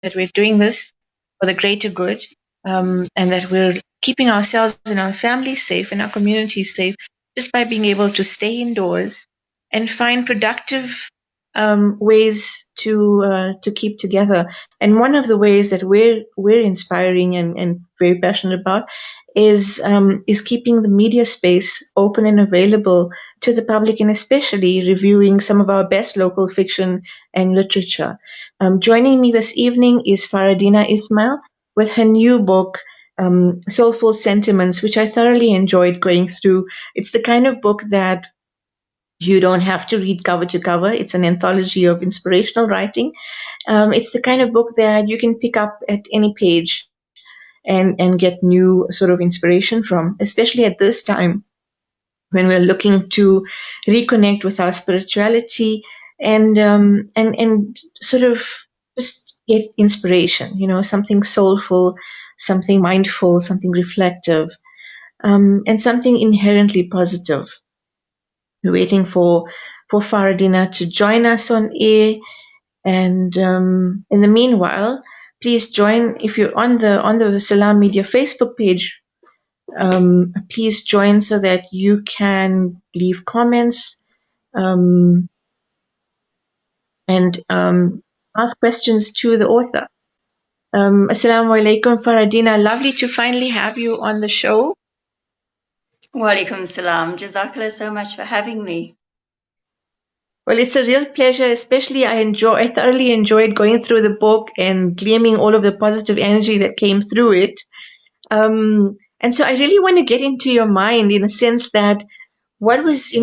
that we're doing this for the greater good, and that we're keeping ourselves and our families safe and our communities safe just by being able to stay indoors and find productive ways to keep together. And one of the ways that we're inspiring and very passionate about is keeping the media space open and available to the public, and especially reviewing some of our best local fiction and literature. Joining me this evening is Farah-Dinah Ismail with her new book, Soulful Sentiments, which I thoroughly enjoyed going through. It's the kind of book that you don't have to read cover to cover. It's an anthology of inspirational writing. It's the kind of book that you can pick up at any page and get new sort of inspiration from, especially at this time when we're looking to reconnect with our spirituality and sort of just get inspiration, something soulful, something mindful, something reflective, and something inherently positive. We're waiting for Farah-Dinah to join us on air, and in the meanwhile, please join if you're on the Salam Media Facebook page. Please join so that you can leave comments and ask questions to the author. Assalamu alaikum, Farah-Dinah. Lovely to finally have you on the show. Walaikum salam. Jazakallah so much for having me. Well, it's a real pleasure, especially I thoroughly enjoyed going through the book and gleaming all of the positive energy that came through it. And so I really want to get into your mind in a sense that what was,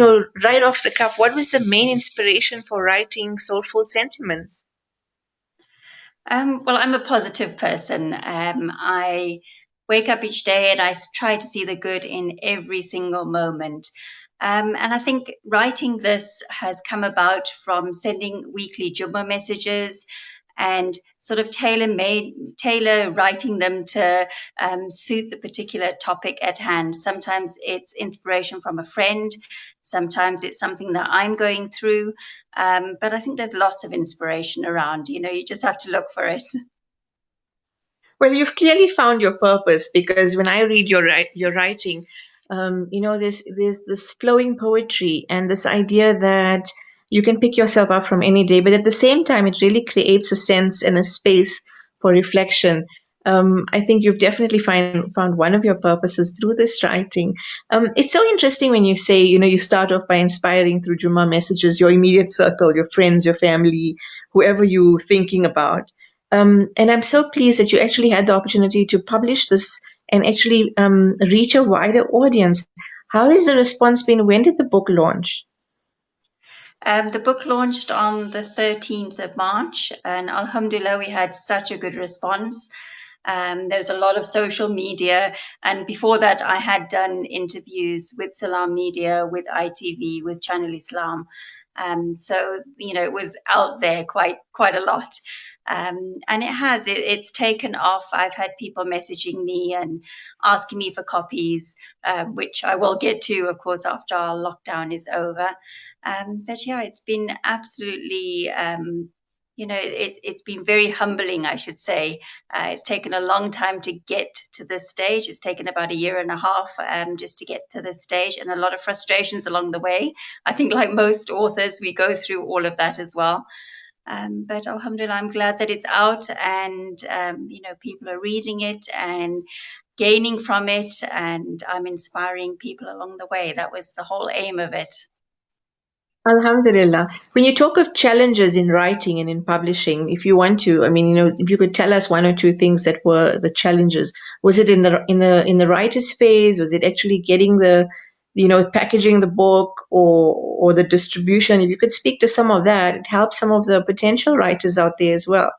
right off the cuff, what was the main inspiration for writing Soulful Sentiments? Well, I'm a positive person. I wake up each day and I try to see the good in every single moment. And I think writing this has come about from sending weekly Jumma messages and sort of tailor writing them to suit the particular topic at hand. Sometimes it's inspiration from a friend, sometimes it's something that I'm going through, but I think there's lots of inspiration around. You just have to look for it. Well, you've clearly found your purpose, because when I read your writing, there's this flowing poetry and this idea that you can pick yourself up from any day, but at the same time, it really creates a sense and a space for reflection. I think you've definitely found one of your purposes through this writing. It's so interesting when you say, you start off by inspiring through Juma messages, your immediate circle, your friends, your family, whoever you're thinking about. And I'm so pleased that you actually had the opportunity to publish this and actually reach a wider audience. How has the response been? When did the book launch? The book launched on the 13th of March, and Alhamdulillah, we had such a good response. There was a lot of social media, and before that, I had done interviews with Salam Media, with ITV, with Channel Islam. So it was out there quite a lot. And it's taken off. I've had people messaging me and asking me for copies, which I will get to, of course, after our lockdown is over. But yeah, it's been absolutely, it's been very humbling, I should say. It's taken a long time to get to this stage. It's taken about a year and a half just to get to this stage, and a lot of frustrations along the way. I think, like most authors, we go through all of that as well. But alhamdulillah, I'm glad that it's out, and people are reading it and gaining from it, and I'm inspiring people along the way. That was the whole aim of it. Alhamdulillah. When you talk of challenges in writing and in publishing, if you want to, if you could tell us one or two things that were the challenges. Was it in the writer's phase? Was it actually getting packaging the book or the distribution? If you could speak to some of that, it helps some of the potential writers out there as well.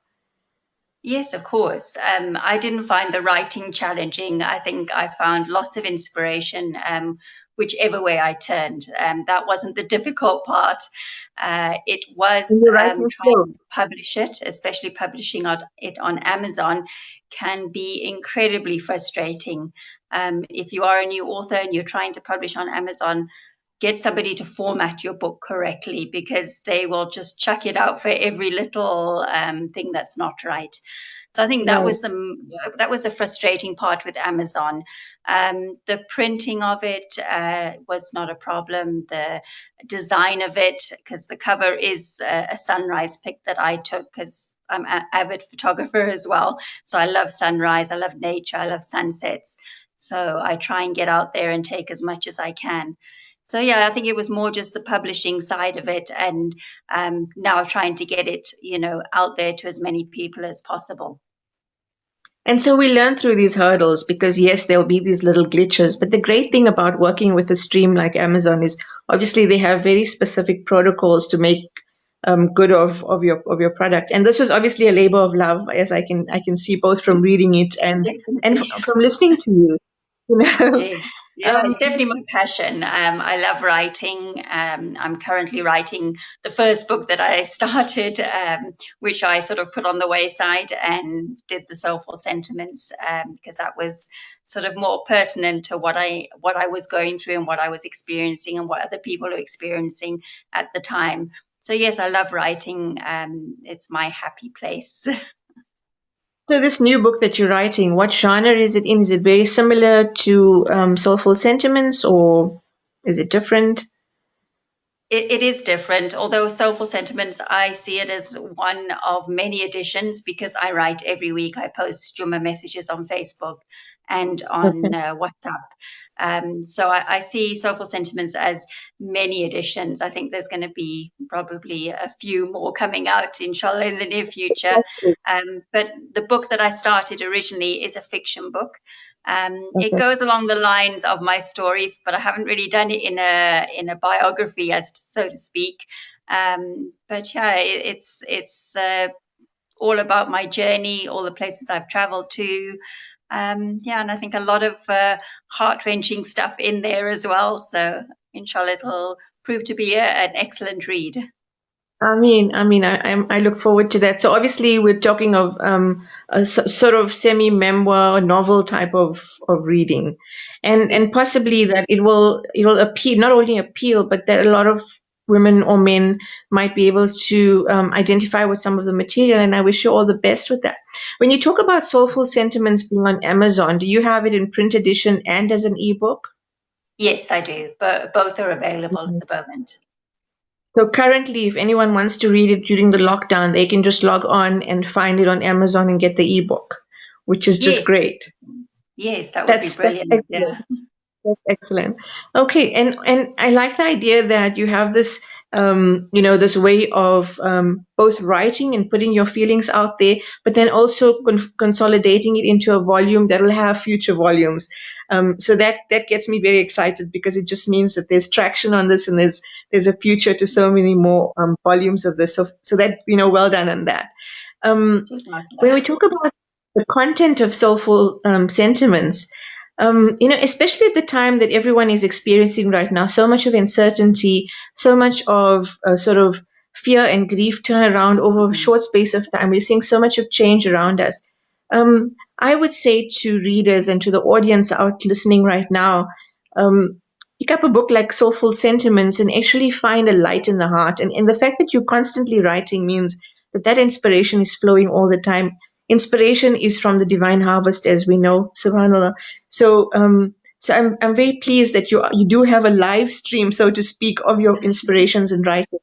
Yes, of course. I didn't find the writing challenging. I think I found lots of inspiration, whichever way I turned. That wasn't the difficult part. It In was the writing trying flow. to publish it, especially publishing it on Amazon, can be incredibly frustrating. If you are a new author and you're trying to publish on Amazon, get somebody to format your book correctly, because they will just chuck it out for every little thing that's not right. So I think that Right. was the frustrating part with Amazon. The printing of it was not a problem. The design of it, because the cover is a sunrise pic that I took, because I'm an avid photographer as well. So I love sunrise, I love nature, I love sunsets. So I try and get out there and take as much as I can. So yeah, I think it was more just the publishing side of it, and now trying to get it, out there to as many people as possible. And so we learn through these hurdles because, yes, there'll be these little glitches. But the great thing about working with a stream like Amazon is obviously they have very specific protocols to make good of your product. And this was obviously a labor of love, as I can see both from reading it and Definitely. from listening to you. You know, Yeah, yeah, um, it's definitely my passion. I love writing. I'm currently writing the first book that I started, which I sort of put on the wayside and did the Soulful Sentiments, because that was sort of more pertinent to what I was going through and what I was experiencing and what other people are experiencing at the time. So yes, I love writing. It's my happy place. so this new book that you're writing, what genre is it in? Is it very similar to Soulful Sentiments, or is it different? It is different, although Soulful Sentiments, I see it as one of many editions, because I write every week. I post Juma messages on Facebook and Okay. on WhatsApp. So I see Soulful Sentiments as many editions. I think there's going to be probably a few more coming out, inshallah, in the near future. But the book that I started originally is a fiction book. It Okay. goes along the lines of my stories, but I haven't really done it in a biography, as so to speak. But yeah, it's all about my journey, all the places I've traveled to. Yeah, and I think a lot of heart wrenching stuff in there as well. So inshallah, it'll prove to be an excellent read. I look forward to that. So obviously, we're talking of sort of semi-memoir novel type of reading, Yeah. and possibly that it will appeal, not only appeal, but that a lot of women or men might be able to identify with some of the material. And I wish you all the best with that. When you talk about Soulful Sentiments being on Amazon, do you have it in print edition and as an ebook? Yes, I do. But both are available at the moment. So currently, if anyone wants to read it during the lockdown, they can just log on and find it on Amazon and get the ebook, which is just Yes, great. yes, that would be That's brilliant. excellent. Yeah. That's excellent. Okay, and I like the idea that you have this, this way of both writing and putting your feelings out there, but then also consolidating it into a volume that will have future volumes. So that gets me very excited because it just means that there's traction on this and there's a future to so many more volumes of this. So that well done on that. Um, Just like when we that. talk about the content of soulful sentiments, especially at the time that everyone is experiencing right now, so much of uncertainty, so much of sort of fear and grief turn around over a short space of time. We're seeing so much of change around us. I would say to readers and to the audience out listening right now, pick up a book like Soulful Sentiments and actually find a light in the heart. And the fact that you're constantly writing means that inspiration is flowing all the time. Inspiration is from the divine harvest, as we know, subhanallah. So I'm very pleased that you do have a live stream, so to speak, of your inspirations and writing.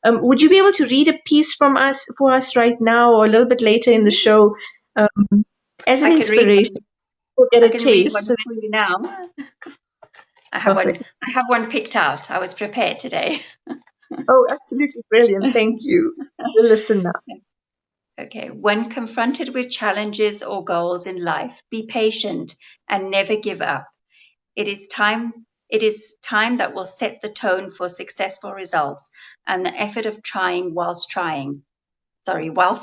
Would you be able to read a piece from us for us right now, or a little bit later in the show, as an I can read inspiration? one. We'll get I a can read taste. one So for you now. I have one. perfect. I have one picked out. I was prepared today. Oh, absolutely brilliant. Thank you. We'll listen now. Okay. When confronted with challenges or goals in life, be patient and never give up. It is time. It is time that will set the tone for successful results, and the effort of whilst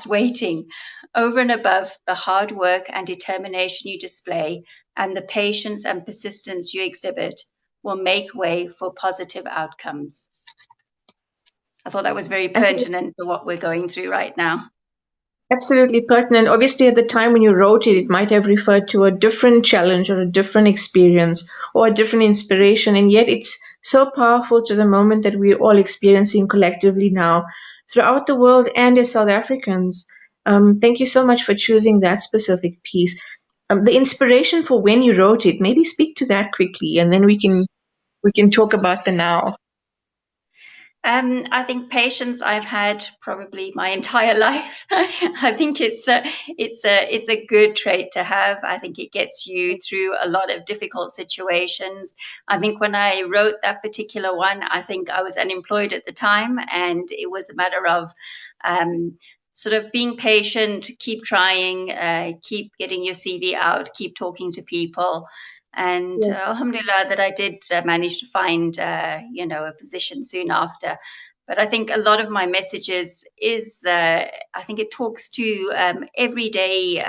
waiting. Over and above the hard work and determination you display, and the patience and persistence you exhibit, will make way for positive outcomes. I thought that was very I think pertinent to what we're going through right now. absolutely pertinent. Obviously, at the time when you wrote it, it might have referred to a different challenge or a different experience or a different inspiration, and yet it's so powerful to the moment that we're all experiencing collectively now throughout the world and as South Africans. Thank you so much for choosing that specific piece. The inspiration for when you wrote it, maybe speak to that quickly, and then we can talk about the now. I think patience I've had probably my entire life. I think it's a good trait to have. I think it gets you through a lot of difficult situations. I think when I wrote that particular one, I think I was unemployed at the time, and it was a matter of um, sort of being patient, keep trying, keep getting your CV out, keep talking to people. And Yes, alhamdulillah that I did manage to find, a position soon after. But I think a lot of my messages is, I think it talks to everyday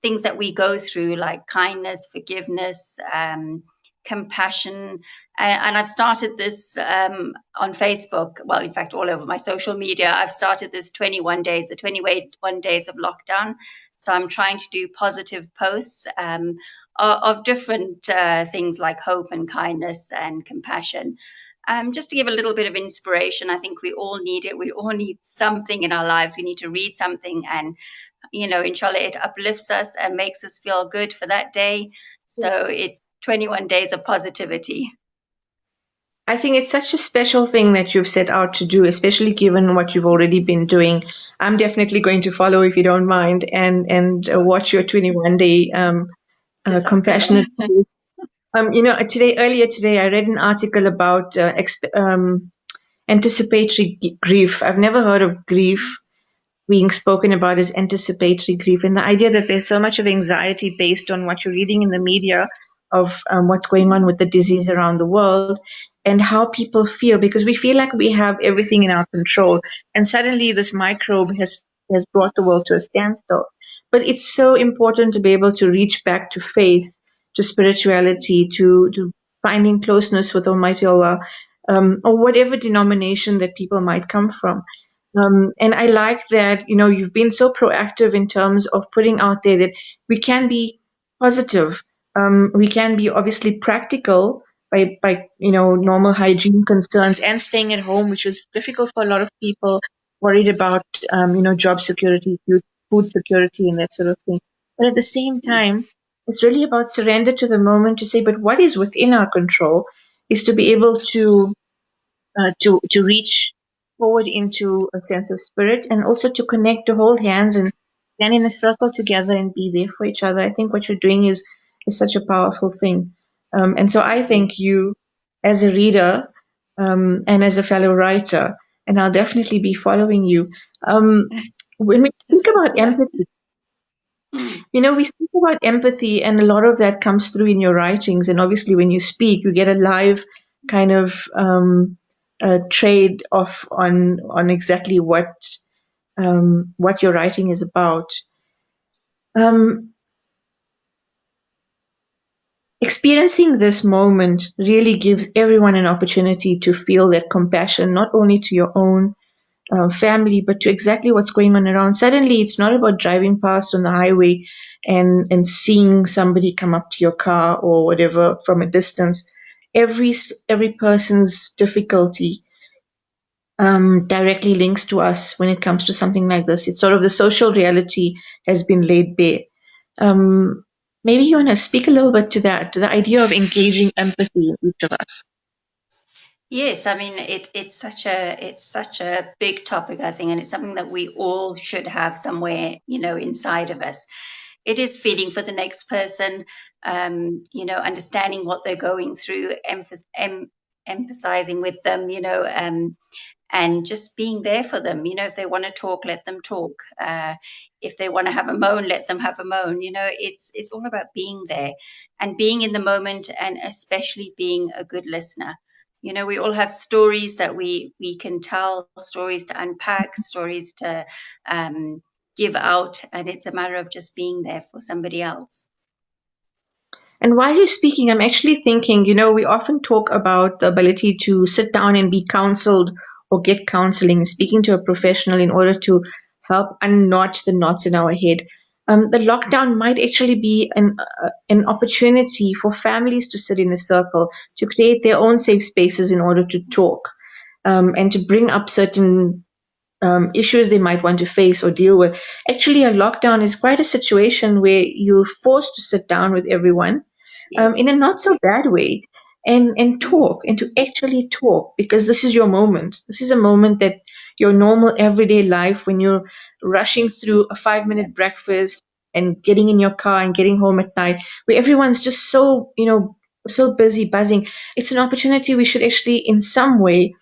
things that we go through, like kindness, forgiveness, compassion. And I've started this on Facebook. Well, in fact, all over my social media, I've started this 21 days, the 21 days of lockdown. So I'm trying to do positive posts of different things like hope and kindness and compassion. Just to give a little bit of inspiration, I think we all need it. We all need something in our lives. We need to read something, and inshallah, it uplifts us and makes us feel good for that day. So it's 21 days of positivity. I think it's such a special thing that you've set out to do, especially given what you've already been doing. I'm definitely going to follow if you don't mind, and watch your 21-day Jazakallah. compassionate. Earlier today, I read an article about anticipatory grief. I've never heard of grief being spoken about as anticipatory grief, and the idea that there's so much of anxiety based on what you're reading in the media of what's going on with the disease around the world and how people feel, because we feel like we have everything in our control, and suddenly this microbe has brought the world to a standstill. But it's so important to be able to reach back to faith, to spirituality, to finding closeness with Almighty Allah, or whatever denomination that people might come from. And I like that, you've been so proactive in terms of putting out there that we can be positive. We can be obviously practical by normal hygiene concerns and staying at home, which is difficult for a lot of people worried about, job security, food security, and that sort of thing. But at the same time, it's really about surrender to the moment to say, but what is within our control is to be able to reach forward into a sense of spirit, and also to connect, to hold hands and stand in a circle together and be there for each other. I think what you're doing is such a powerful thing. And so I thank you as a reader, and as a fellow writer, and I'll definitely be following you. When we think about Jazakallah. empathy, we speak about empathy, and a lot of that comes through in your writings. And obviously, when you speak, you get a live kind of trade off on exactly what your writing is about. Um, Experiencing this moment really gives everyone an opportunity to feel that compassion, not only to your own family, but to exactly what's going on around. Suddenly, it's not about driving past on the highway and seeing somebody come up to your car or whatever from a distance. Every person's difficulty directly links to us when it comes to something like this. It's sort of the social reality has been laid bare. Um, Maybe you want to speak a little bit to that, to the idea of engaging empathy in each of us. Yes, I mean it's such a big topic, I think, and it's something that we all should have somewhere, inside of us. It is feeling for the next person, understanding what they're going through, empathizing with them, and just being there for them. If they want to talk, let them talk. If they want to have a moan, let them have a moan. It's all about being there and being in the moment, and especially being a good listener. We all have stories that we can tell, stories to unpack, stories to give out, and it's a matter of just being there for somebody else. And while you're speaking, I'm actually thinking, we often talk about the ability to sit down and be counseled or get counseling, speaking to a professional in order to help unknot the knots in our head. the lockdown might actually be an opportunity for families to sit in a circle, to create their own safe spaces in order to talk, and to bring up certain issues they might want to face or deal with. Actually, a lockdown is quite a situation where you're forced to sit down with everyone in a Yes. not so bad way, and talk, and to actually talk, because this is your moment. This is a moment that your normal everyday life, when you're rushing through a 5 minute breakfast and getting in your car and getting home at night, where everyone's just so, so busy buzzing. It's an opportunity we should actually in some way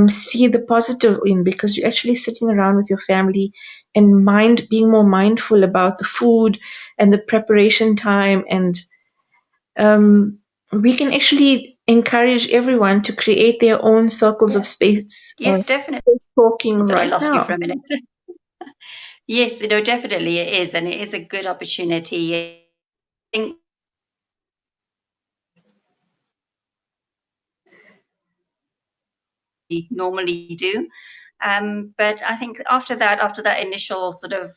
see the positive in, because you're actually sitting around with your family and being more mindful about the food and the preparation time. And we can actually encourage everyone to create their own circles of space, Yes, definitely. talking Thought I right lost you now. for a minute. Yes, definitely it is, and it is a good opportunity. I think we normally do. But I think after that initial sort of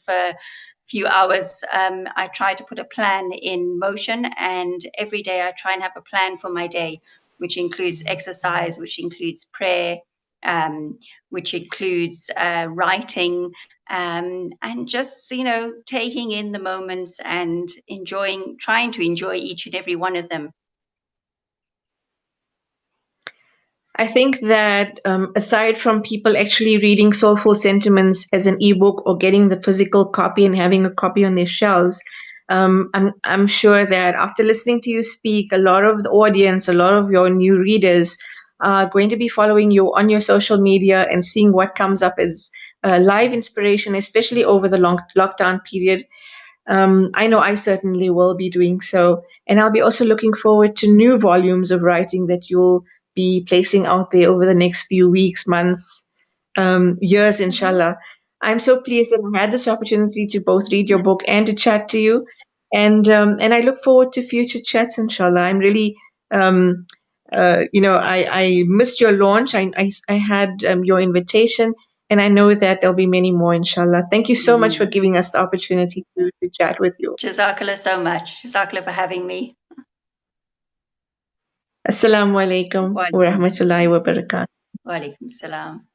few hours, I try to put a plan in motion, and every day I try and have a plan for my day, which includes exercise, which includes prayer, um, which includes writing, and just taking in the moments and trying to enjoy each and every one of them. I think that aside from people actually reading Soulful Sentiments as an ebook or getting the physical copy and having a copy on their shelves, I'm sure that after listening to you speak, a lot of the audience, a lot of your new readers are going to be following you on your social media and seeing what comes up as live inspiration, especially over the long lockdown period. I know I certainly will be doing so. And I'll be also looking forward to new volumes of writing that you'll be placing out there over the next few weeks, months, years, inshallah. I'm so pleased that I had this opportunity to both read your book and to chat to you. And I look forward to future chats, inshallah. I'm really, I missed your launch. I had your invitation, and I know that there'll be many more, inshallah. Thank you so much for giving us the opportunity to chat with you. Jazakallah so much. Jazakallah for having me. Assalamu alaikum Wa wa alaikum rahmatullahi wa barakatuh. wa alaikum salam.